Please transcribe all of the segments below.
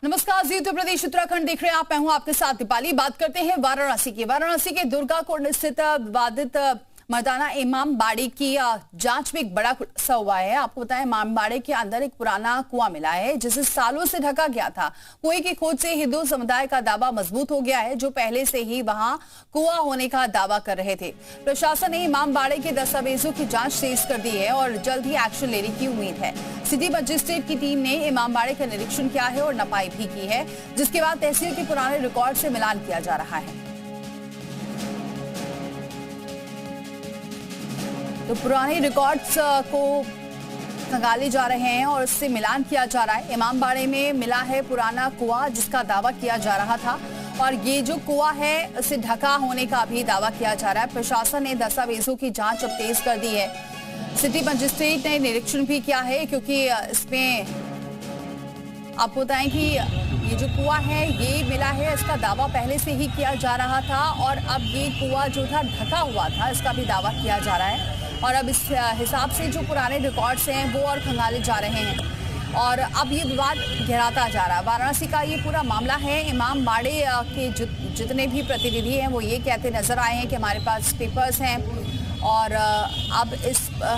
नमस्कार, जी उत्तर प्रदेश उत्तराखंड देख रहे हैं आप। मैं हूं आपके साथ दीपाली। बात करते हैं वाराणसी की। वाराणसी के दुर्गाकुंड स्थित विवादित मर्दाना इमाम बाड़ी की जांच में एक बड़ा खुलासा हुआ है। आपको बताएं, इमाम बाड़ी के अंदर एक पुराना कुआं मिला है जिसे सालों से ढका गया था। कुएं की खोज से हिंदू समुदाय का दावा मजबूत हो गया है, जो पहले से ही वहां कुआं होने का दावा कर रहे थे। प्रशासन ने इमाम बाड़ी के दस्तावेजों की जांच तेज कर दी है और जल्द ही एक्शन लेने की उम्मीद है। सिटी मजिस्ट्रेट की टीम ने इमाम बाड़ी का निरीक्षण किया है और नपाई भी की है, जिसके बाद तहसील के पुराने रिकॉर्ड से मिलान किया जा रहा है। तो पुराने रिकॉर्ड्स को खंगाले जा रहे हैं और इससे मिलान किया जा रहा है। इमाम बाड़े में मिला है पुराना कुआं जिसका दावा किया जा रहा था, और ये जो कुआं है उसे ढका होने का भी दावा किया जा रहा है। प्रशासन ने दस्तावेजों की जांच अब तेज कर दी है। सिटी मजिस्ट्रेट ने निरीक्षण भी किया है, क्योंकि इसमें आपको बताएं कि ये जो कुआं है ये मिला है, इसका दावा पहले से ही किया जा रहा था, और अब ये कुआं जो था ढका हुआ था, इसका भी दावा किया जा रहा है। और अब इस हिसाब से जो पुराने रिकॉर्ड्स हैं वो और खंगाले जा रहे हैं, और अब ये विवाद गहराता जा रहा है। वाराणसी का ये पूरा मामला है। इमाम बाड़े के जितने भी प्रतिनिधि हैं वो ये कहते नजर आए हैं कि हमारे पास पेपर्स हैं, और अब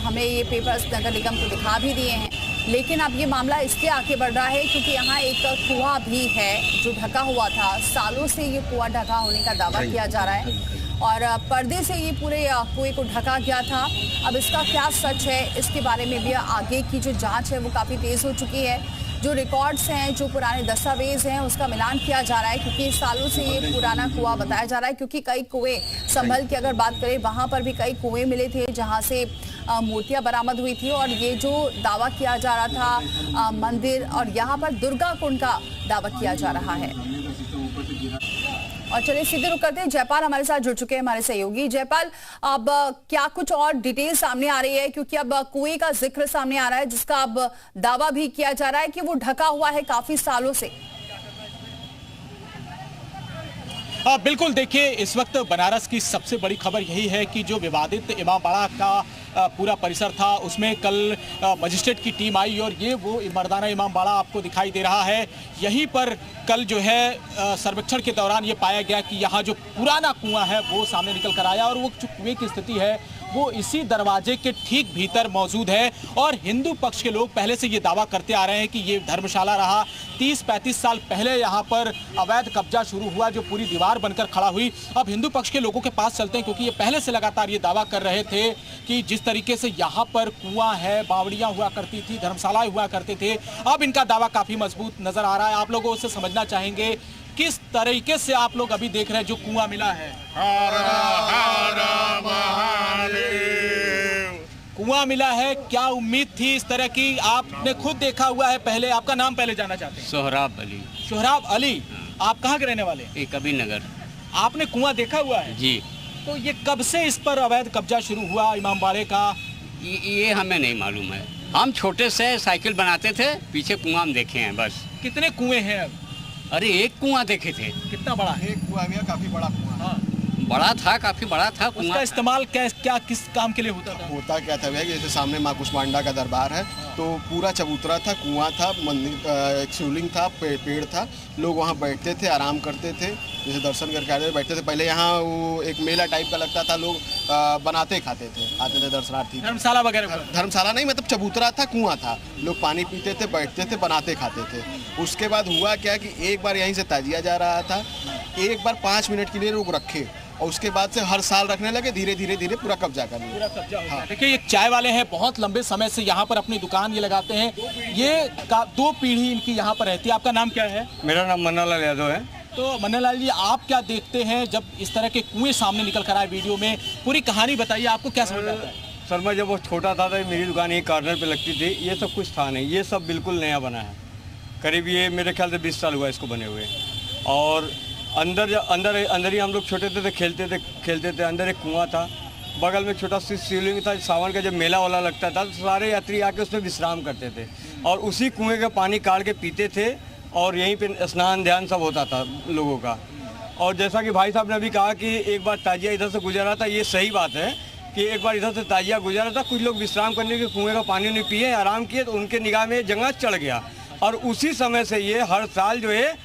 हमें ये पेपर्स नगर निगम को दिखा भी दिए हैं। लेकिन अब ये मामला इसलिए आगे बढ़ रहा है क्योंकि यहाँ एक कुआं भी है जो ढका हुआ था। सालों से ये कुआं ढका होने का दावा किया जा रहा है, और पर्दे से ये पूरे कुएं को ढका गया था। अब इसका क्या सच है, इसके बारे में भी आगे की जो जांच है वो काफ़ी तेज़ हो चुकी है। जो रिकॉर्ड्स हैं, जो पुराने दस्तावेज हैं, उसका मिलान किया जा रहा है, क्योंकि सालों से ये पुराना कुआं बताया जा रहा है। क्योंकि कई कुएं, संभल की अगर बात करें, वहाँ पर भी कई कुएं मिले थे जहाँ से मूर्तियां बरामद हुई थी, और ये जो दावा किया जा रहा था मंदिर, और यहाँ पर दुर्गाकुंड का दावा किया जा रहा है। और चलिए सीधे रुक करते हैं, जयपाल हमारे साथ जुड़ चुके हैं, हमारे सहयोगी। जयपाल, अब क्या कुछ और डिटेल सामने आ रही है, क्योंकि अब कुएं का जिक्र सामने आ रहा है जिसका अब दावा भी किया जा रहा है कि वो ढका हुआ है काफी सालों से। बिल्कुल, देखिए इस वक्त बनारस की सबसे बड़ी खबर यही है कि जो विवादित इमाम बाड़ा का पूरा परिसर था उसमें कल मजिस्ट्रेट की टीम आई, और ये वो मर्दाना इमाम बाड़ा आपको दिखाई दे रहा है। यहीं पर कल जो है सर्वेक्षण के दौरान ये पाया गया कि यहाँ जो पुराना कुआं है वो सामने निकल कर आया, और वो जो कुएं की स्थिति है वो इसी दरवाजे के ठीक भीतर मौजूद है। और हिंदू पक्ष के लोग पहले से ये दावा करते आ रहे हैं कि ये धर्मशाला रहा। 30-35 साल पहले यहाँ पर अवैध कब्जा शुरू हुआ, जो पूरी दीवार बनकर खड़ा हुई। अब हिंदू पक्ष के लोगों के पास चलते हैं, क्योंकि ये पहले से लगातार ये दावा कर रहे थे कि जिस तरीके से यहाँ पर कुआं है, बावड़ियाँ हुआ करती थी, धर्मशालाएं हुआ करते थे, अब इनका दावा काफ़ी मजबूत नजर आ रहा है। आप लोगों से समझना चाहेंगे किस तरीके से आप लोग अभी देख रहे हैं जो कुआं मिला है। कुआं मिला है, क्या उम्मीद थी इस तरह की? आपने खुद देखा हुआ है पहले। आपका नाम पहले जानना चाहते हैं। सोहराब अली। सोहराब अली, आप कहाँ के रहने वाले? कबीर नगर। आपने कुआं देखा हुआ है? जी। तो ये कब से इस पर अवैध कब्जा शुरू हुआ इमाम बाड़े का? ये हमें नहीं मालूम है। हम छोटे से साइकिल बनाते थे, पीछे कुआं हम देखे हैं बस। कितने कुएं हैं अब? अरे एक कुआं देखे थे। कितना बड़ा है? एक कुआं गया, काफी बड़ा कुआं। हाँ, बड़ा था, काफी बड़ा था कुआं। उसका इस्तेमाल क्या किस काम के लिए होता था? होता क्या था भैया, जैसे सामने माँ कुष्मांडा का दरबार है, तो पूरा चबूतरा था, कुआं था, मंदिर, एक शिवलिंग था, पेड़ था। लोग वहाँ बैठते थे, आराम करते थे, जैसे दर्शन करके आते थे, बैठते थे। पहले यहाँ वो एक मेला टाइप का लगता था, लोग बनाते खाते थे, आते थे दर्शनार्थी। धर्मशाला वगैरह? धर्मशाला नहीं, मतलब चबूतरा था, कुआं था, लोग पानी पीते थे, बैठते थे, बनाते खाते थे। उसके बाद हुआ क्या कि एक बार यहीं से ताजिया जा रहा था, एक बार 5 मिनट के लिए लोग रखे, और उसके बाद से हर साल रखने लगे, धीरे धीरे पूरा कब्जा कर लिया। पूरा कब्जा हो गया। देखिए, ये चाय वाले हैं, बहुत लंबे समय से यहाँ पर अपनी दुकान ये लगाते हैं। ये 2 पीढ़ी इनकी यहाँ पर रहती है। आपका नाम क्या है? मेरा नाम मन्नालाल यादव है। तो मन्नालाल जी, आप क्या देखते हैं जब इस तरह के कुएं सामने निकल कर आए वीडियो में? पूरी कहानी बताइए, आपको क्या समझ आता है? सर, मैं जब वो छोटा था तो मेरी दुकान एक कॉर्नर पे लगती थी। ये सब कुछ था नहीं, ये सब बिल्कुल नया बना है। करीब ये मेरे ख्याल से 20 साल हुआ इसको बने हुए। और अंदर ही हम लोग छोटे थे, खेलते थे। अंदर एक कुआं था, बगल में छोटा सी शिवलिंग था। सावन का जब मेला वाला लगता था तो सारे यात्री आके उसमें विश्राम करते थे, और उसी कुएं का पानी काट के पीते थे, और यहीं पे स्नान ध्यान सब होता था लोगों का। और जैसा कि भाई साहब ने अभी कहा कि एक बार ताजिया इधर से गुजरा था, ये सही बात है कि एक बार इधर से ताजिया गुजरा था। कुछ लोग विश्राम करने के कुएं का पानी नहीं पिए, आराम किए, तो उनके निगाह में जंगल चढ़ गया। और उसी समय से ये हर साल जो है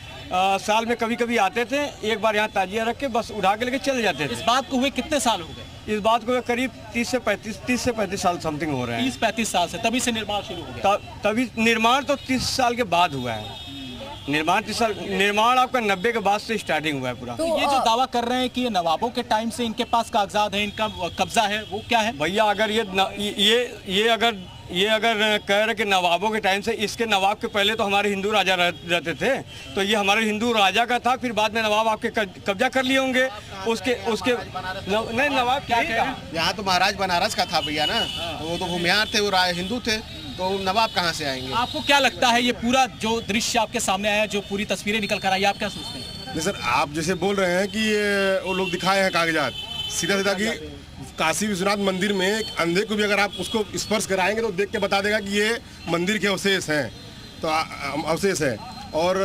साल में कभी कभी आते थे, एक बार यहाँ ताजिया रख के बस उठा के लेके चले जाते थे। इस बात को हुए कितने साल हो गए? इस बात को करीब 30 से 35 साल समथिंग हो रहे हैं। 30-35 साल से तभी से निर्माण शुरू हो गया? तभी निर्माण तो 30 साल के बाद हुआ है। निर्माण आपका 90 के बाद से स्टार्टिंग हुआ है पूरा। तो ये जो दावा कर रहे हैं कि ये नवाबों के टाइम से इनके पास कागजात है, इनका कब्जा है, वो क्या है? भैया अगर ये अगर कह रहे कि नवाबों के टाइम से, इसके नवाब के पहले तो हमारे हिंदू राजा रहते थे, तो ये हमारे हिंदू राजा का था, फिर बाद में नवाब आपके कब्जा कर लिए होंगे। उसके नहीं, नवाब क्या कहेगा? यहाँ तो महाराज बनारस का था भैया ना, वो तो भूमिहार थे, वो हिंदू थे, तो नवाब कहाँ से आएंगे? आपको क्या लगता है ये पूरा जो दृश्य आपके सामने आया, जो पूरी तस्वीरें निकल कर आई, आप क्या सोचते हैं? नहीं सर, आप जैसे बोल रहे हैं कि वो लोग दिखाए हैं कागजात, सीधा सीधा कि काशी विश्वनाथ मंदिर में एक अंधे को भी अगर आप उसको स्पर्श कराएंगे तो देख के बता देगा कि ये मंदिर के अवशेष हैं, तो अवशेष है। और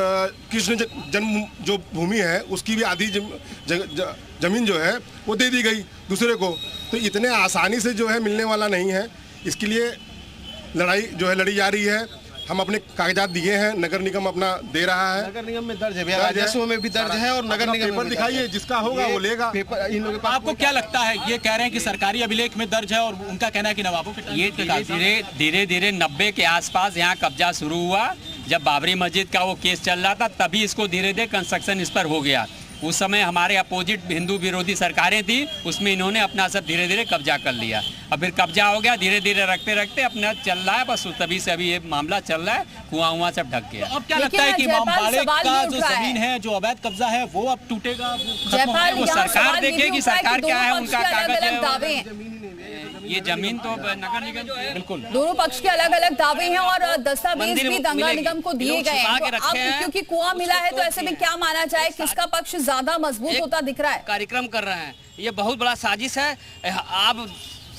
कृष्ण जन्म जो भूमि है उसकी भी आधी जमीन जो है वो दे दी गई दूसरे को, तो इतने आसानी से जो है मिलने वाला नहीं है। इसके लिए लड़ाई जो है लड़ी जा रही है। हम अपने कागजात दिए हैं, नगर निगम अपना दे रहा है। नगर निगम में दर्ज है भैया, राजस्व में भी दर्ज है और नगर निगम पेपर दिखाइए, जिसका होगा वो लेगा। पेपर इन लोगों के पास। आपको क्या लगता है? ये कह रहे हैं कि सरकारी अभिलेख में दर्ज है और उनका कहना है कि नवाबों के ये धीरे धीरे 90 के आसपास यहाँ कब्जा शुरू हुआ। जब बाबरी मस्जिद का वो केस चल रहा था तभी इसको धीरे धीरे कंस्ट्रक्शन इस पर हो गया। उस समय हमारे अपोजिट हिंदू विरोधी सरकारें थी, उसमें इन्होंने अपना सब धीरे धीरे कब्जा कर लिया। अब फिर कब्जा हो गया, धीरे धीरे रखते रखते अपना चल रहा है, बस तभी से अभी ये मामला चल रहा है, कुआं सब ढक गया। अब क्या लगता है कि इमामबाड़े का जो जमीन है, जो अवैध कब्जा है, वो अब टूटेगा? वो सरकार देखेगी कि सरकार क्या है, उनका कागज है। ये जमीन तो नगर निगम जो है, बिल्कुल दोनों पक्ष के अलग अलग दावे हैं और दस्तावेज भी दंगा निगम को दिए गए हैं। तो अब क्योंकि कुआं मिला है तो ऐसे में क्या माना जाए, किसका पक्ष ज्यादा मजबूत होता दिख रहा है? कार्यक्रम कर रहे हैं, ये बहुत बड़ा साजिश है। आप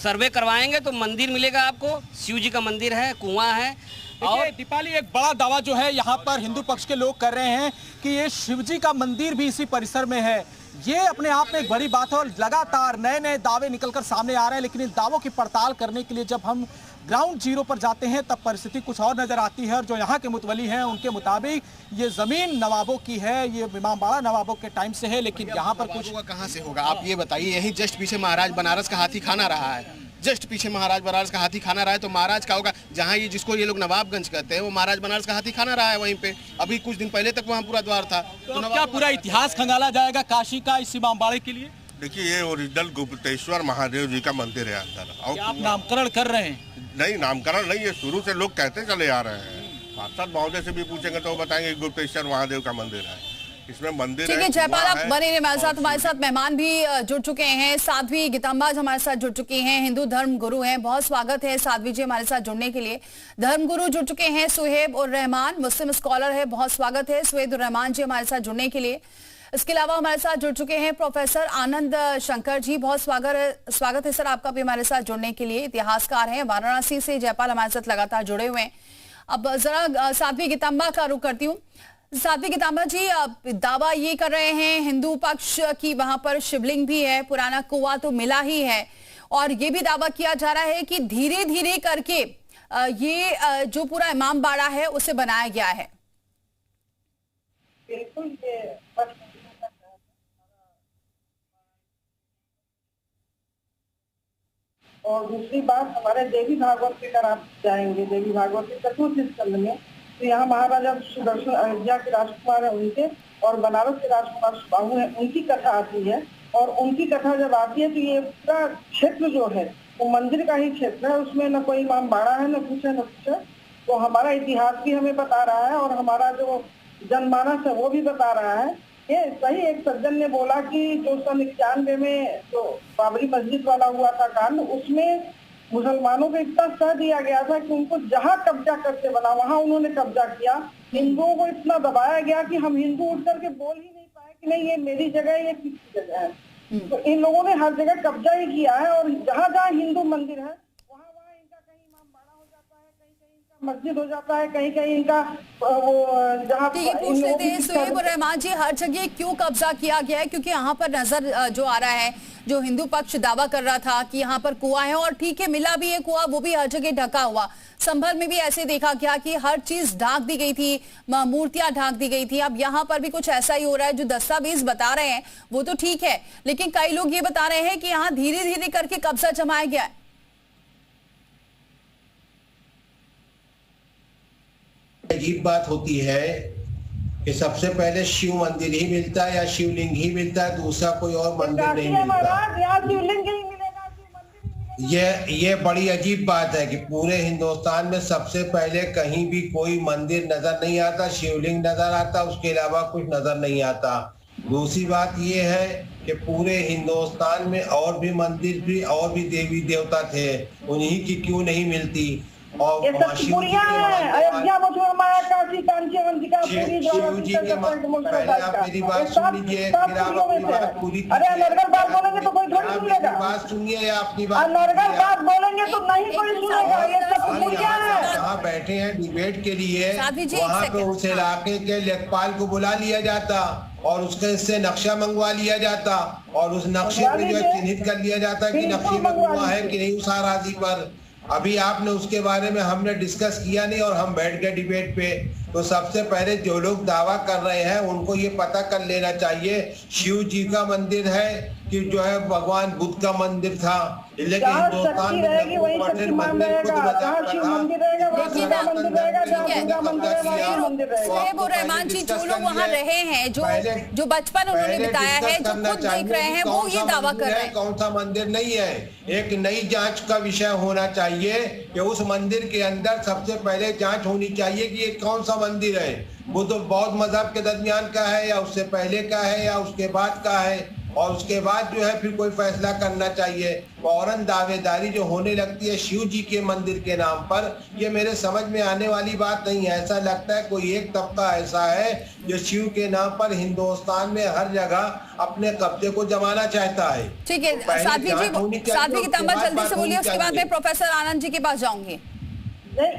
सर्वे करवाएंगे तो मंदिर मिलेगा आपको, शिव जी का मंदिर है, कुआं है। और दीपाली, एक बड़ा दावा जो है यहाँ पर हिंदू पक्ष के लोग कर रहे हैं कि ये शिवजी का मंदिर भी इसी परिसर में है। ये अपने आप में एक बड़ी बात है और लगातार नए नए दावे निकलकर सामने आ रहे हैं, लेकिन इन दावों की पड़ताल करने के लिए जब हम ग्राउंड जीरो पर जाते हैं तब परिस्थिति कुछ और नजर आती है। और जो यहाँ के मुतवली हैं उनके मुताबिक ये जमीन नवाबों की है, ये इमामबाड़ा नवाबों के टाइम से है, लेकिन यहाँ पर कुछ कहाँ से होगा आप ये बताइए। यही जस्ट पीछे महाराज बनारस का हाथी खाना रहा है, जस्ट पीछे महाराज बनारस का हाथी खाना रहा है, तो महाराज का होगा जहाँ ये जिसको ये लोग नवाबगंज कहते हैं, वो महाराज बनारस का हाथी खाना रहा है वहीं पे। अभी कुछ दिन पहले तक वहाँ पूरा द्वार था। तो क्या पूरा इतिहास खंगाला जाएगा काशी का इस इमामबाड़े के लिए? देखिए, ये ओरिजिनल गुप्तेश्वर महादेव जी का मंदिर है अंदर। और आप नामकरण कर रहे हैं? नहीं, नामकरण नहीं, ये शुरू से लोग कहते चले आ रहे हैं। पार्षद महोदय से भी पूछेंगे तो वो बताएंगे गुप्तेश्वर महादेव का मंदिर है, इसमें मंदिर। ठीक है जयपाल, आप बने रहिए हमारे साथ मेहमान भी जुड़ चुके हैं। साध्वी गीतांबा हमारे साथ जुड़ चुकी हैं, हिंदू धर्म गुरु हैं। बहुत स्वागत है साध्वी जी हमारे साथ जुड़ने के लिए। धर्म गुरु जुड़ चुके हैं सुहेब उर रहमान, मुस्लिम स्कॉलर है, बहुत स्वागत है सुहेब उर रहमान जी हमारे साथ जुड़ने के लिए। इसके अलावा हमारे साथ जुड़ चुके हैं प्रोफेसर आनंद शंकर जी, बहुत स्वागत है सर आपका भी हमारे साथ जुड़ने के लिए। इतिहासकार हैं, वाराणसी से जयपाल हमारे साथ लगातार जुड़े हुए हैं। अब जरा साध्वी गीतांबा का रुख करती हूँ। साध्वी गीतांबा जी, दावा ये कर रहे हैं हिंदू पक्ष की वहां पर शिवलिंग भी है, पुराना कुआं तो मिला ही है, और ये भी दावा किया जा रहा है कि धीरे धीरे करके ये जो पूरा इमामबाड़ा है उसे बनाया गया है। बिल्कुल, ये और दूसरी बात, हमारे देवी भागवत की तरफ आप जाएंगे, देवी भागवत के चतुर्थ स्कंद में, तो यहाँ महाराजा सुदर्शन अयोध्या के राजकुमार है उनके, और बनारस के राजकुमार सुबाहु है, उनकी कथा आती है। और उनकी कथा जब आती है तो ये पूरा क्षेत्र जो है वो मंदिर का ही क्षेत्र है, उसमें न कोई इमामबाड़ा है, न कुछ है न कुछ है। तो हमारा इतिहास भी हमें बता रहा है और हमारा जो जनमानस है वो भी बता रहा है। ये सही एक सज्जन ने बोला कि जो सन 91 में जो बाबरी मस्जिद वाला हुआ था कांड, उसमें मुसलमानों को इतना सह दिया गया था कि उनको जहां कब्जा करते बना वहां उन्होंने कब्जा किया। हिंदुओं को इतना दबाया गया कि हम हिंदू उठ करके बोल ही नहीं पाए कि नहीं ये मेरी जगह है, ये किसकी जगह है। तो इन लोगों ने हर जगह कब्जा ही किया है, और जहाँ जहाँ हिंदू मंदिर है वहाँ इनका कहीं इमामबाड़ा हो जाता है, कहीं कहीं इनका मस्जिद हो जाता है, कहीं कहीं इनका वो जहाँ पूछ लेते हैं सुहेब उर रहमान जी, हर जगह क्यों कब्जा किया गया है? क्योंकि यहाँ पर नजर जो आ रहा है जो हिंदू पक्ष दावा कर रहा था कि यहाँ पर कुआं है, और ठीक है मिला भी है कुआं, वो भी हर जगह ढका हुआ। संभल में भी ऐसे देखा गया कि हर चीज ढाक दी गई थी, मूर्तियां ढाक दी गई थी। अब यहाँ पर भी कुछ ऐसा ही हो रहा है। जो दस्तावेज बता रहे हैं वो तो ठीक है, लेकिन कई लोग ये बता रहे हैं कि यहाँ धीरे धीरे करके कब्जा जमाया गया है। अजीब बात होती है कि सबसे पहले शिव मंदिर ही मिलता है या शिवलिंग ही मिलता है, दूसरा कोई और मंदिर नहीं मिलता। ये बड़ी अजीब बात है कि पूरे हिंदुस्तान में सबसे पहले कहीं भी कोई मंदिर नजर नहीं आता, शिवलिंग नजर आता, उसके अलावा कुछ नजर नहीं आता। दूसरी बात ये है कि पूरे हिंदुस्तान में और भी मंदिर भी और भी देवी देवता थे, उन्हीं की क्यों नहीं मिलती? और ये सब पूरियां हैं, अयोध्या मथुरा माया काशी कांची अवंतिका पूरी शिव जी के पहले आप मेरी बात सुन लीजिए, फिर आप अपनी बात पूरी कीजिए। अरे अनर्गल बात बोलेंगे तो कोई थोड़ी सुनेगा। बात सुनिए या अपनी बात अनर्गल बात बोलेंगे तो नहीं कोई सुनेगा। ये सब पूरियां हैं। जहाँ बैठे हैं डिबेट के लिए, साध्वी जी, वहाँ पे उस इलाके के लेखपाल को बुला लिया जाता और उसके इससे नक्शा मंगवा लिया जाता और उस नक्शे पे जो है चिन्हित कर लिया जाता कि नक्शे में कुआं है कि नहीं उस आराजी पर। अभी आपने उसके बारे में हमने डिस्कस किया नहीं और हम बैठ गए डिबेट पे। तो सबसे पहले जो लोग दावा कर रहे हैं उनको ये पता कर लेना चाहिए शिव जी का मंदिर है कि जो है भगवान बुद्ध का मंदिर था। लेकिन हिंदुस्तान में रहमान जी जो लोग वहाँ रहे हैं, जो बचपन उन्होंने बिताया है, जो खुद देख रहे हैं, वो ये दावा कर रहे हैं कौन सा मंदिर नहीं है। एक नई जांच का विषय होना चाहिए कि उस मंदिर के अंदर सबसे पहले जांच होनी चाहिए कि ये कौन सा मंदिर है, वो तो बौद्ध मजहब के दरमियान का है या उससे पहले का है या उसके बाद का है, और उसके बाद जो है फिर कोई फैसला करना चाहिए। फौरन दावेदारी जो होने लगती है शिव जी के मंदिर के नाम पर, ये मेरे समझ में आने वाली बात नहीं है। ऐसा लगता है कोई एक तबका ऐसा है जो शिव के नाम पर हिंदुस्तान में हर जगह अपने कब्जे को जमाना चाहता है। ठीक है साध्वी जी, साध्वी की तंबर जल्दी से बोलिए, उसके बाद मैं प्रोफेसर आनंद जी के पास जाऊंगी।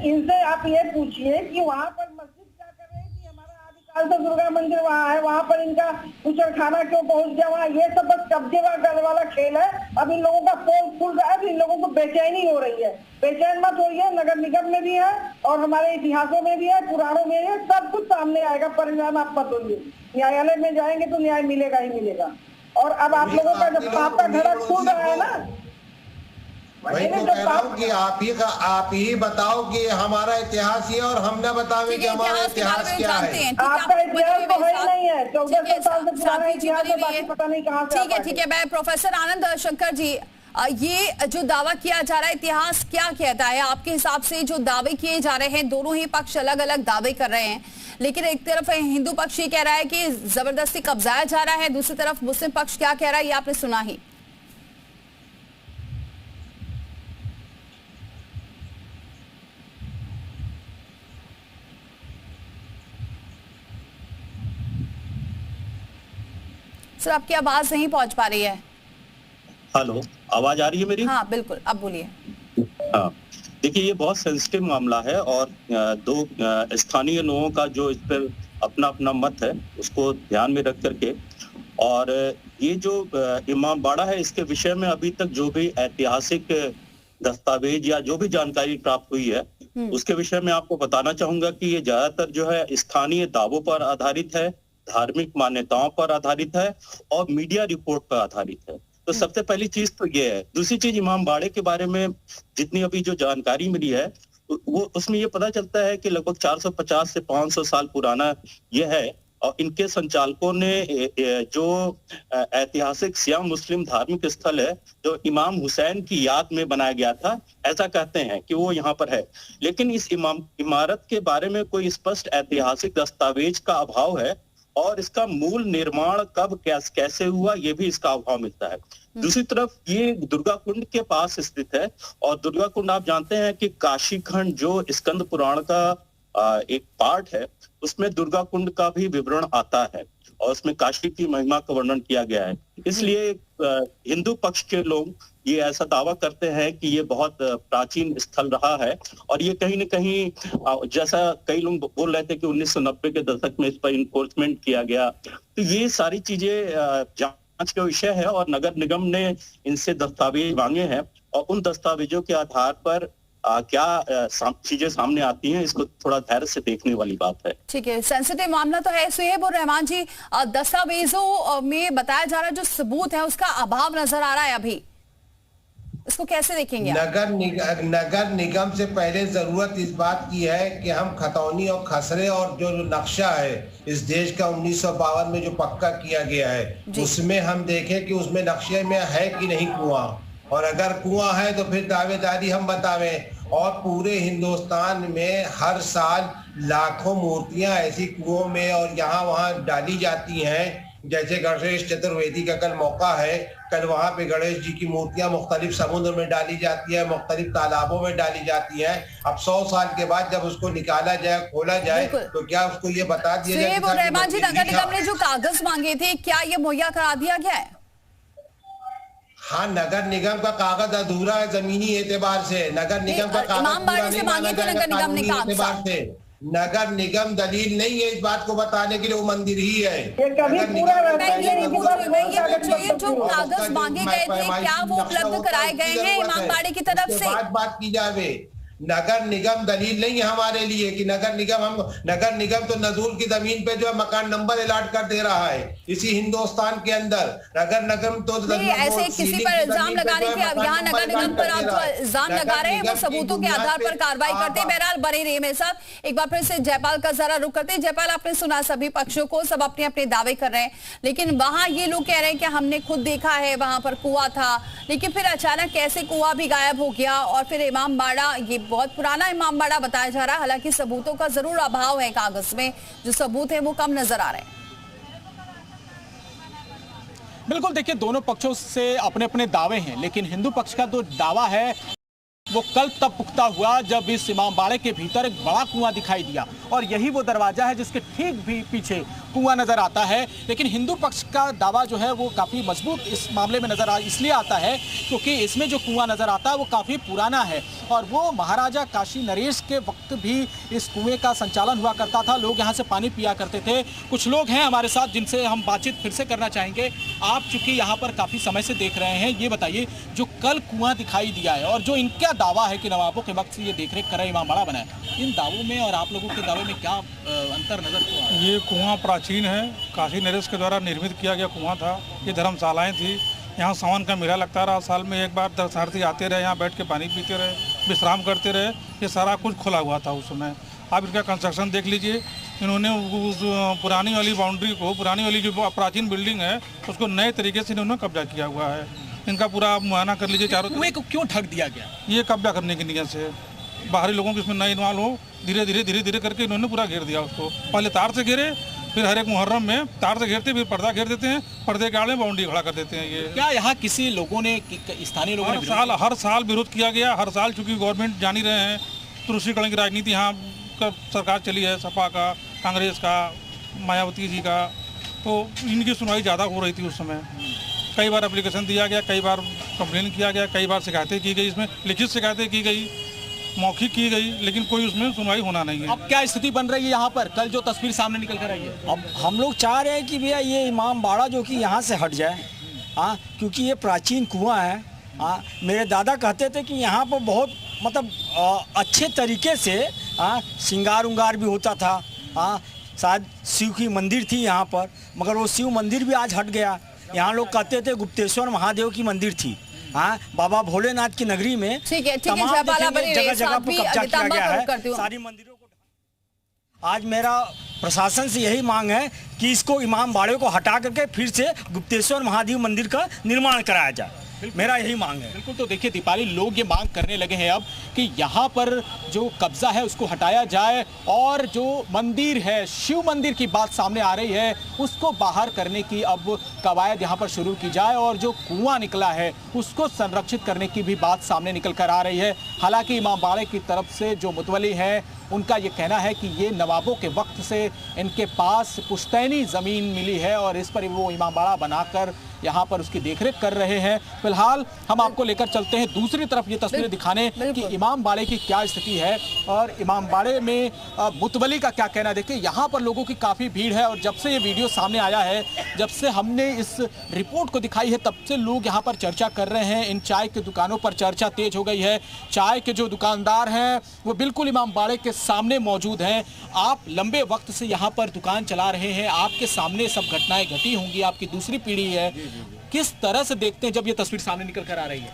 इनसे आप ये पूछिए कि वहाँ पर मस्जिद क्या कर रही थी। हमारा आदिकाल से दुर्गा मंदिर वहाँ है, वहाँ पर इनका कुचड़खाना क्यों पहुँच गया वहाँ। ये सब बस कब्जे वाला खेल है। अब इन लोगों का पोल खुल रहा है तो इन लोगों को बेचैनी हो रही है। बेचैन मत होइए, नगर निगम में भी है और हमारे इतिहासों में भी है, पुराणों में है, सब कुछ सामने आएगा। परेशान आप मत होइए, न्यायालय में जाएंगे तो न्याय मिलेगा ही मिलेगा। और अब आप लोगों का जब पाप का घड़ा खुल रहा है ना, वही तो कह रहा हूँ कि आप ही बताओ कि हमारा इतिहास ये और हम न बतावे कि हमारा इतिहास क्या है। आपका इतिहास तो है नहीं है, 1400 साल से पुराना इतिहास है, बाकी पता नहीं कहाँ से। ठीक है मैं प्रोफेसर आनंद शंकर जी, ये जो दावा किया जा रहा है इतिहास क्या कहता है आपके हिसाब से? जो दावे किए जा रहे हैं, दोनों ही पक्ष अलग अलग दावे कर रहे हैं, लेकिन एक तरफ हिंदू पक्ष ये कह रहा है कि जबरदस्ती कब्जाया जा रहा है, दूसरी तरफ मुस्लिम पक्ष क्या कह रहा है ये आपने सुना ही। सर आपकी आवाज नहीं पहुंच पा रही है। हेलो, आवाज आ रही है मेरी? हाँ बिल्कुल, अब बोलिए। हाँ, देखिए ये बहुत सेंसिटिव मामला है और दो स्थानीय लोगों का जो इस पर अपना अपना मत है उसको ध्यान में रख करके, और ये जो इमामबाड़ा है इसके विषय में अभी तक जो भी ऐतिहासिक दस्तावेज या जो भी जानकारी प्राप्त हुई है उसके विषय में आपको बताना चाहूंगा कि ये ज्यादातर जो है स्थानीय दावों पर आधारित है, धार्मिक मान्यताओं पर आधारित है और मीडिया रिपोर्ट पर आधारित है। तो सबसे पहली चीज तो ये है। दूसरी चीज, इमामबाड़े के बारे में जितनी अभी जो जानकारी मिली है वो उसमें ये पता चलता है कि लगभग 450 से 500 साल पुराना ये है और इनके संचालकों ने जो ऐतिहासिक सिया मुस्लिम धार्मिक स्थल है जो इमाम हुसैन की याद में बनाया गया था, ऐसा कहते हैं कि वो यहाँ पर है। लेकिन इस इमारत के बारे में कोई स्पष्ट ऐतिहासिक दस्तावेज का अभाव है और इसका मूल निर्माण कब कैसे हुआ ये भी इसका अभाव मिलता है। दूसरी तरफ ये दुर्गा कुंड के पास स्थित है और दुर्गा कुंड आप जानते हैं कि काशी खंड जो स्कंद पुराण का एक पार्ट है उसमें दुर्गा कुंड का भी विवरण आता है और उसमें काशी की महिमा का वर्णन किया गया है। इसलिए हिंदू पक्ष के लोग ये ऐसा दावा करते हैं कि ये बहुत प्राचीन स्थल रहा है और ये कहीं न कहीं जैसा कई लोग बोल रहे थे कि 1990 के दशक में इस पर इन्फोर्समेंट किया गया, तो ये सारी चीजें जांच का विषय है और नगर निगम ने इनसे दस्तावेज मांगे हैं और उन दस्तावेजों के आधार पर क्या चीजें सामने आती हैं, इसको थोड़ा धैर्य से देखने वाली बात है। ठीक है, सेंसिटिव मामला तो है सुहेब और रहमान जी। दस्तावेजों में बताया जा रहा है जो सबूत है उसका अभाव नजर आ रहा है अभी, इसको कैसे देखेंगे? नगर निगम से पहले जरूरत इस बात की है कि हम खतौनी और खसरे और जो नक्शा है इस देश का 1952 में जो पक्का किया गया है उसमें हम देखें कि उसमें नक्शे में है कि नहीं कुआं, और अगर कुआं है तो फिर दावेदारी हम बतावें। और पूरे हिंदुस्तान में हर साल लाखों मूर्तियां ऐसी कुओं में और यहाँ वहाँ डाली जाती हैं। जैसे गणेश चतुर्वेदी का कल मौका है, कल वहाँ पे गणेश जी की मूर्तियां मुख्तलिफ समुद्र में डाली जाती है, मुख्तलिफ तालाबों में डाली जाती है। अब 100 साल के बाद जब उसको निकाला जाए, खोला जाए, तो क्या उसको ये बता दिया जाए? रहमान जी, नगर निगम ने जो कागज मांगे थे क्या ये मुहैया करा दिया गया है? हाँ, नगर निगम का कागज अधूरा है जमीनी एतबार से। नगर निगम का कागज इमामबाड़े से मांगे थे नगर निगम ने कागज से। नगर निगम दलील नहीं है इस बात को बताने के लिए वो मंदिर ही है। ये जो कागज मांगे गए थे क्या वो उपलब्ध कराए गए हैं इमामबाड़े की तरफ से? बात की जावे, नगर निगम दलील नहीं है हमारे लिए कि नगर निगम तो नजूल की जमीन पे जो है मकान नंबर अलॉट कर दे रहा है इसी हिंदुस्तान के अंदर। नगर निगम तो ऐसे किसी पर इल्जाम लगाने के, अब यहाँ नगर निगम पर आप जो इल्जाम लगा रहे हैं वो सबूतों के आधार पर कार्रवाई करते हैं। बहरहाल बने रहिए मेरे साथ। एक बार फिर से जयपाल का जरा रुख करते हैं। जयपाल, आपने सुना सभी पक्षों को, सब अपने अपने दावे कर रहे हैं, लेकिन वहां ये लोग कह रहे हैं कि हमने खुद देखा है वहां पर कुआं था, लेकिन फिर अचानक कैसे कुआं भी गायब हो गया। और फिर इमामबाड़ा, ये बहुत पुराना इमामबाड़ा बताया जा रहा है, हालांकि सबूतों का जरूर अभाव है, कागज में जो सबूत है वो कम नजर आ रहे हैं। बिल्कुल, देखिए दोनों पक्षों से अपने अपने दावे हैं, लेकिन हिंदू पक्ष का जो दावा है वो कल तब पुख्ता हुआ जब इस इमामबाड़े के भीतर एक बड़ा कुआं दिखाई दिया और यही वो दरवाजा है जिसके ठीक भी पीछे कुआं नजर आता है। लेकिन हिंदू पक्ष का दावा जो है वो काफ़ी मजबूत इस मामले में इसलिए आता है क्योंकि इसमें जो कुआं नजर आता है वो काफ़ी पुराना है और वो महाराजा काशी नरेश के वक्त भी इस कुएं का संचालन हुआ करता था, लोग यहाँ से पानी पिया करते थे। कुछ लोग हैं हमारे साथ जिनसे हम बातचीत फिर से करना चाहेंगे। आप चूंकि यहाँ पर काफ़ी समय से देख रहे हैं, ये बताइए जो कल कुआं दिखाई दिया है और जो इनका दावा है कि नवाबों के वक्त से ये देखरेख कर रहे इमामबाड़ा बना है, इन दावों में और आप लोगों के दावे में क्या अंतर नजर हुआ? ये कुआं प्राचीन है, काशी नरेश के द्वारा निर्मित किया गया कुआं था। ये धर्मशालाएं थी, यहाँ सावन का मेला लगता रहा, साल में एक बार दर्शनार्थी आते रहे, यहाँ बैठ के पानी पीते रहे, विश्राम करते रहे। ये सारा कुछ खुला हुआ था उस समय। आप इसका कंस्ट्रक्शन देख लीजिए, इन्होंने उस पुरानी वाली बाउंड्री को, पुरानी वाली जो प्राचीन बिल्डिंग है उसको नए तरीके से इन्होंने कब्जा किया हुआ है। इनका पूरा मुआयना कर लीजिए चारों। कुएं को क्यों ढक दिया गया? ये कब्जा करने की नीयत से, बाहरी लोगों को इसमें न इन्वॉल्व हो, धीरे धीरे करके इन्होंने पूरा घेर दिया उसको। पहले तार से घेरे, फिर हर एक मुहर्रम में तार से घेरते, फिर पर्दा घेर देते हैं, पर्दे के आड़े बाउंड्री खड़ा कर देते हैं। ये क्या यहाँ किसी लोगों ने, स्थानीय लोगों ने हर साल विरोध किया गया, हर साल, चूंकि गवर्नमेंट जान ही रहे हैं तुलसीकरण की राजनीति यहाँ का सरकार चली है, सपा का, कांग्रेस का, मायावती जी का, तो इनकी सुनवाई ज़्यादा हो रही थी उस समय। कई बार एप्लीकेशन दिया गया, कई बार कंप्लेन किया गया, कई बार शिकायतें की गई, इसमें लिखित शिकायतें की गई, मौखिक की गई, लेकिन कोई उसमें सुनवाई होना नहीं है। अब क्या स्थिति बन रही है यहाँ पर? कल जो तस्वीर सामने निकल कर आई है, अब हम लोग चाह रहे हैं कि भैया ये इमामबाड़ा जो कि यहाँ से हट जाए, हाँ, क्योंकि ये प्राचीन कुआं है। हाँ, मेरे दादा कहते थे कि यहाँ पर बहुत मतलब अच्छे तरीके से श्रृंगार उंगार भी होता था। हाँ, शायद शिव की मंदिर थी यहाँ पर, मगर वो शिव मंदिर भी आज हट गया। यहाँ लोग कहते थे गुप्तेश्वर महादेव की मंदिर थी। हाँ, बाबा भोलेनाथ की नगरी में जगह जगह पर कब्जा किया गया है सारी मंदिरों को। आज मेरा प्रशासन से यही मांग है कि इसको इमामबाड़े को हटा करके फिर से गुप्तेश्वर महादेव मंदिर का निर्माण कराया जाए, मेरा यही मांग है। बिल्कुल, तो देखिए दीपाली, लोग ये मांग करने लगे हैं अब कि यहाँ पर जो कब्जा है उसको हटाया जाए और जो मंदिर है, शिव मंदिर की बात सामने आ रही है, उसको बाहर करने की अब कवायद यहाँ पर शुरू की जाए और जो कुआं निकला है उसको संरक्षित करने की भी बात सामने निकल कर आ रही है। हालांकि इमामबाड़े की तरफ से जो मुतवली है उनका ये कहना है कि ये नवाबों के वक्त से इनके पास पुश्तैनी ज़मीन मिली है और इस पर वो इमामबाड़ा बनाकर यहाँ पर उसकी देखरेख कर रहे हैं। फिलहाल हम आपको लेकर चलते हैं दूसरी तरफ ये तस्वीरें दिखाने कि इमाम बाड़े की क्या स्थिति है और इमाम बाड़े में मुतवली का क्या कहना। देखिए यहाँ पर लोगों की काफ़ी भीड़ है और जब से ये वीडियो सामने आया है, जब से हमने इस रिपोर्ट को दिखाई है, तब से लोग यहाँ पर चर्चा कर रहे हैं। इन चाय की दुकानों पर चर्चा तेज हो गई है। चाय के जो दुकानदार हैं वो बिल्कुल इमाम बाड़े के सामने मौजूद हैं। आप लंबे वक्त से यहाँ पर दुकान चला रहे हैं, आपके सामने सब घटनाएं घटी होंगी, आपकी दूसरी पीढ़ी है। किस तरह से देखते हैं जब ये तस्वीर सामने निकल कर आ रही है?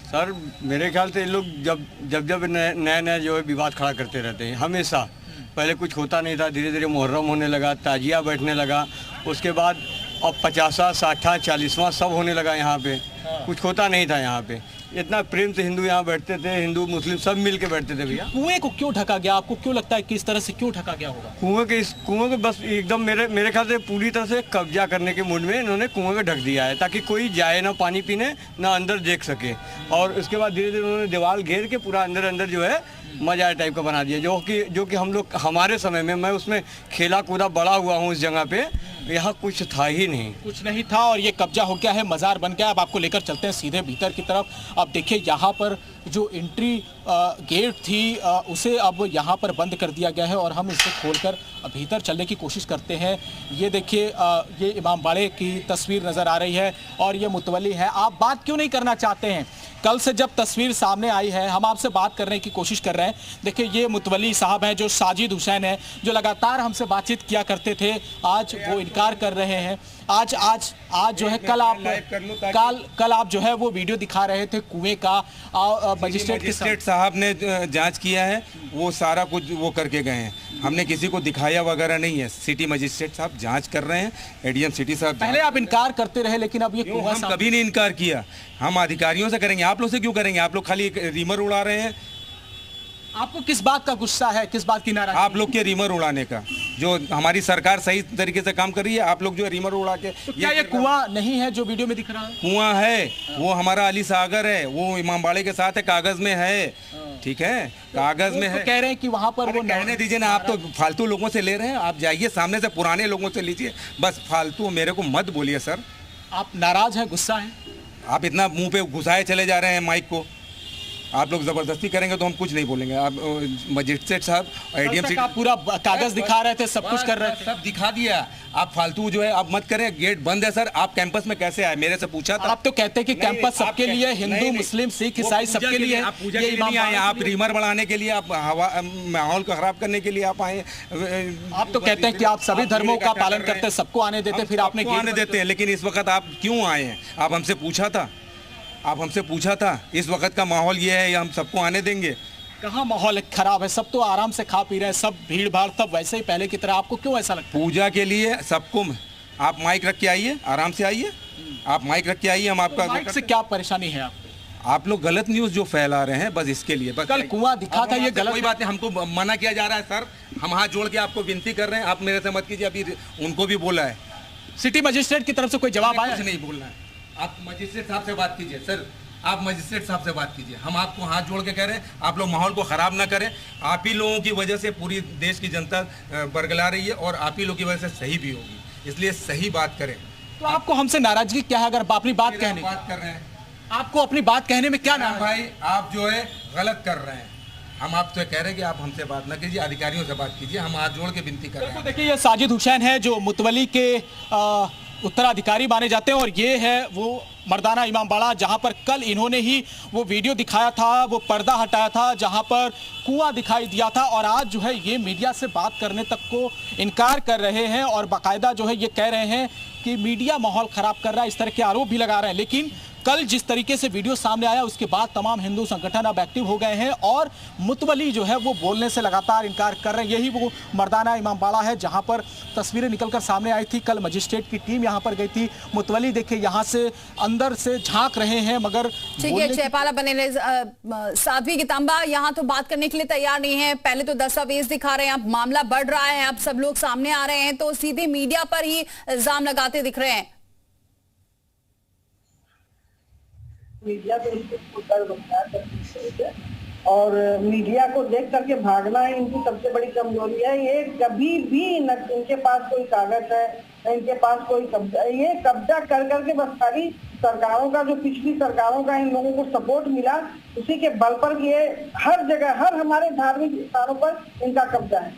सर मेरे ख्याल से लोग जब नए जो है विवाद खड़ा करते रहते हैं हमेशा। पहले कुछ होता नहीं था, धीरे धीरे मुहर्रम होने लगा, ताजिया बैठने लगा, उसके बाद अब 50वां 60वां 40वां सब होने लगा। यहाँ पे कुछ होता नहीं था। यहाँ पे इतना प्रेम से हिंदू यहाँ बैठते थे, हिंदू मुस्लिम सब मिल के बैठते थे भैया। कुएं को क्यों ढका गया? आपको क्यों लगता है कि इस तरह से क्यों ढका गया होगा? कुएं को बस एकदम मेरे ख्याल से पूरी तरह से कब्जा करने के मूड में इन्होंने कुएं को ढक दिया है, ताकि कोई जाए ना पानी पीने ना अंदर देख सके। और उसके बाद धीरे धीरे उन्होंने दीवार घेर के पूरा अंदर जो है मजा टाइप का बना दिया, जो कि हम लोग हमारे समय में, मैं उसमें खेला कूदा बड़ा हुआ हूँ उस जगह पे, यहाँ कुछ था ही नहीं, कुछ नहीं था और ये कब्जा हो गया है, मज़ार बन गया। अब आपको लेकर चलते हैं सीधे भीतर की तरफ। अब देखिए यहाँ पर जो एंट्री गेट थी उसे अब यहाँ पर बंद कर दिया गया है और हम इसे खोलकर भीतर चलने की कोशिश करते हैं। ये देखिए ये इमाम बाड़े की तस्वीर नज़र आ रही है और ये मुतवली है। आप बात क्यों नहीं करना चाहते हैं? कल से जब तस्वीर सामने आई है हम आपसे बात करने की कोशिश कर रहे हैं। देखिए ये मुतवली साहब हैं जो साजिद हुसैन है, जो लगातार हमसे बातचीत किया करते थे, आज वो इनकार कर रहे हैं। आज जो है कल आप जो है वो वीडियो दिखा रहे थे कुएं का, मजिस्ट्रेट साहब ने जांच किया है, वो सारा कुछ वो करके गए हैं, हमने किसी को दिखाया वगैरह नहीं है। सिटी मजिस्ट्रेट साहब जांच कर रहे हैं, एडीएम सिटी साहब। पहले आप इनकार करते रहे लेकिन अब ये कुआं हम कभी नहीं इनकार किया। हम अधिकारियों से करेंगे, आप लोग से क्यों करेंगे? आप लोग खाली रीमर उड़ा रहे हैं। आपको किस बात का गुस्सा है, किस बात की नाराजगी? आप लोग के रीमर उड़ाने का। जो हमारी सरकार सही तरीके से काम कर रही है, आप लोग जो रीमर उड़ा के। तो क्या ये कुआं नहीं है जो वीडियो में दिख रहा है? कुआं है, वो हमारा अली सागर है, वो इमाम बाड़े के साथ है, कागज में है, ठीक है, कागज में है। कह रहे हैं कि वहाँ पर वो कहने दीजिए ना, आप तो फालतू लोगों से ले रहे हैं। आप जाइए सामने से पुराने लोगों से लीजिए, बस फालतू मेरे को मत बोलिए सर। आप नाराज हैं, गुस्सा है? आप इतना मुंह पे घुसाए चले जा रहे हैं माइक को। आप लोग जबरदस्ती करेंगे तो हम कुछ नहीं बोलेंगे। आप मजिस्ट्रेट साहब एडीएम से पूरा कागज दिखा रहे थे, सब कुछ कर रहे थे, सब दिखा दिया। आप फालतू जो है आप मत करें, गेट बंद है सर। आप कैंपस में कैसे आए? मेरे से पूछा था। आप तो कहते हैं कि कैंपस सबके लिए, हिंदू मुस्लिम सिख ईसाई सबके लिए। आप पूजा के लिए नहीं आए, आप रीमर बढ़ाने के लिए, आप हवा माहौल को खराब करने के लिए आप आए। आप तो कहते हैं कि आप सभी धर्मों का पालन करते, सबको आने देते, फिर आपने आने देते हैं। लेकिन इस वक्त आप क्यों आए हैं? आप हमसे पूछा था, आप हमसे पूछा था इस वक्त का माहौल ये है, हम सबको आने देंगे? कहाँ माहौल खराब है? सब तो आराम से खा पी रहे हैं, सब भीड़ भाड़ सब वैसे ही पहले की तरह। आपको क्यों ऐसा लगता है? पूजा के लिए सबको आप माइक रख के आइए, आराम से आइए, आप माइक रख के आइए। हम आपका माइक से क्या परेशानी है आपको? आप लोग गलत न्यूज़ जो फैला रहे हैं, बस इसके लिए। बस कल कुआं दिखा था, ये गलत कोई बात नहीं, हमको मना किया जा रहा है सर। हम हाथ जोड़ के आपको विनती कर रहे हैं, आप मेरे से मत कीजिए। अभी उनको भी बोला है, सिटी मजिस्ट्रेट की तरफ से कोई जवाब आया? नहीं बोलना है। आप मजिस्ट्रेट साहब से बात कीजिए सर, आप मजिस्ट्रेट साहब से बात कीजिए। हम आपको हाथ जोड़ के कह रहे हैं, आप लोग माहौल को ख़राब ना करें। आप ही लोगों की वजह से पूरी देश की जनता बरगला रही है और आप ही लोगों की वजह से सही भी होगी, इसलिए सही बात करें। तो आपको हमसे नाराजगी क्या है? अगर आप अपनी बात कहने कर रहे हैं, आपको अपनी बात कहने में क्या नाराज? भाई आप जो है गलत कर रहे हैं। हम आपसे कह रहे हैं कि आप हमसे बात ना कीजिए, अधिकारियों से बात कीजिए। हम हाथ जोड़ के विनती कर रहे हैं। देखिए ये साजिद हुसैन है जो मुतवली के उत्तराधिकारी माने जाते हैं और ये है वो मर्दाना इमाम बाड़ा, जहां पर कल इन्होंने ही वो वीडियो दिखाया था, वो पर्दा हटाया था जहां पर कुआं दिखाई दिया था, और आज जो है ये मीडिया से बात करने तक को इनकार कर रहे हैं और बाकायदा जो है ये कह रहे हैं कि मीडिया माहौल ख़राब कर रहा है, इस तरह के आरोप भी लगा रहे हैं। लेकिन कल जिस तरीके से वीडियो सामने आया उसके बाद तमाम हिंदू संगठन अब एक्टिव हो गए हैं और मुतवली जो है वो बोलने से लगातार इनकार कर रहे हैं। यही वो मर्दाना इमाम बाड़ा है जहां पर तस्वीरें निकलकर सामने आई थी। कल मजिस्ट्रेट की टीम यहां पर गई थी। मुतवली देखिए यहां से अंदर से झांक रहे हैं, मगर ठीक है जयपाला बने रहे। साध्वी कितांबा यहाँ तो बात करने के लिए तैयार नहीं है। पहले तो दस्तावेज दिखा रहे हैं, अब मामला बढ़ रहा है, अब सब लोग सामने आ रहे हैं तो सीधे मीडिया पर ही इल्जाम लगाते दिख रहे हैं। मीडिया तो और मीडिया को देख करके भागना ही इनकी सबसे बड़ी कमजोरी है। ये कभी भी न इनके पास कोई कागज है इनके पास कोई कब्जा, ये कब्जा कर करके बस खाली सरकारों का, जो पिछली सरकारों का इन लोगों को सपोर्ट मिला, उसी के बल पर ये हर जगह, हर हमारे धार्मिक स्थानों पर इनका कब्जा है,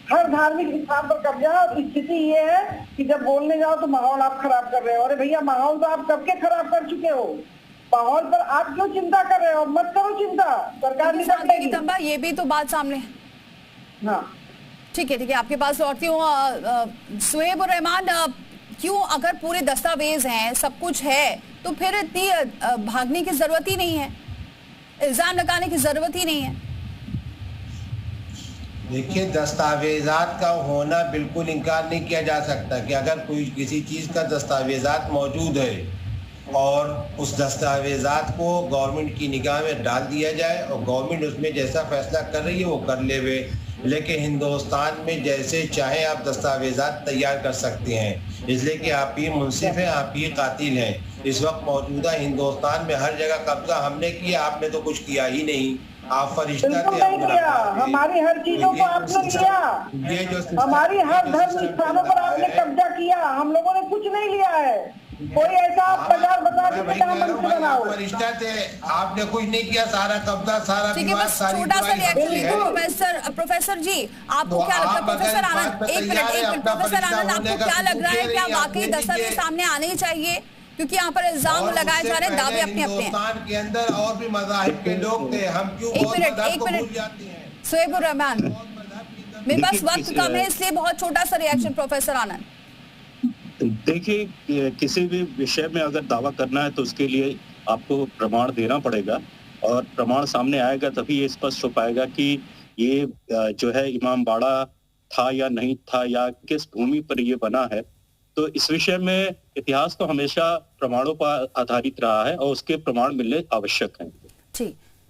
हर धार्मिक स्थान पर कब्जा है। और स्थिति ये है कि जब बोलने जाओ तो माहौल आप खराब कर रहे हो। अरे भैया, माहौल तो आप कब के खराब कर चुके हो, माहौल पर आप क्यों चिंता कर रहे हो? मत करो चिंता, सरकार निपट लेगी। ये भी तो बात सामने है। हाँ ठीक है, आपके पास लौटती हूँ। सुहेब उर रहमान, क्यों, अगर पूरे दस्तावेज हैं, सब कुछ है, तो फिर इतनी भागने की जरूरत ही नहीं है, इल्जाम लगाने की जरूरत ही नहीं है। देखिए, दस्तावेजात का होना बिल्कुल इनकार नहीं किया जा सकता कि अगर कोई किसी चीज़ का दस्तावेजात मौजूद है और उस दस्तावेजात को गवर्नमेंट की निगाह में डाल दिया जाए और गवर्नमेंट उसमें जैसा फैसला कर रही है वो कर ले वे। लेकिन हिंदुस्तान में जैसे चाहे आप दस्तावेजात तैयार कर सकते हैं, इसलिए कि आप ही मुंसिफ हैं, आप ही कातिल हैं। इस वक्त मौजूदा हिंदुस्तान में हर जगह कब्जा हमने किया, आपने तो कुछ किया ही नहीं। आप फरिश्ता थे, हमारी हर चीजों को आपने लिया, ये जो हमारी हर धर्म स्थानों पर आपने कब्जा किया, हम लोगों ने कुछ नहीं लिया है। कोई ऐसा आप बाजार बता बनाओ, फरिश्ता थे, आपने कुछ नहीं किया, सारा कब्जा, सारा विवाद, सारी छोटा सा रिएक्शन। प्रोफेसर जी, आपको क्या लगता है? प्रोफेसर आनंद, एक मिनट, प्रोफेसर आनंद, आपको क्या लग रहा है, क्या वाकई दस्तावेज सामने आने ही चाहिए? क्योंकि यहाँ पर इल्जाम लगाए जा रहे हैं, दावे अपने अपने हैं। हिंदुस्तान के अंदर और भी मज़ाहिब के लोग थे, हम क्यों एक मिनट सुहेब उर रहमान, मेरे पास वक्त कम है, इसलिए बहुत छोटा सा रिएक्शन। प्रोफेसर आनंद, देखिए, किसी भी विषय में अगर दावा करना है तो उसके लिए आपको प्रमाण देना पड़ेगा और प्रमाण सामने आएगा तभी ये स्पष्ट हो पाएगा कि ये जो है इमाम बाड़ा था या नहीं था या किस भूमि पर ये बना है। तो इस विषय में इतिहास तो हमेशा प्रमाणों पर आधारित रहा है और उसके प्रमाण मिलने आवश्यक हैं।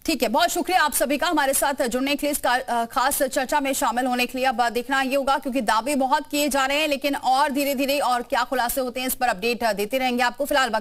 ठीक है, बहुत शुक्रिया आप सभी का हमारे साथ जुड़ने के लिए, इस खास चर्चा में शामिल होने के लिए। अब देखना ये होगा, क्योंकि दावे बहुत किए जा रहे हैं, लेकिन और धीरे धीरे और क्या खुलासे होते हैं इस पर अपडेट देते रहेंगे आपको। फिलहाल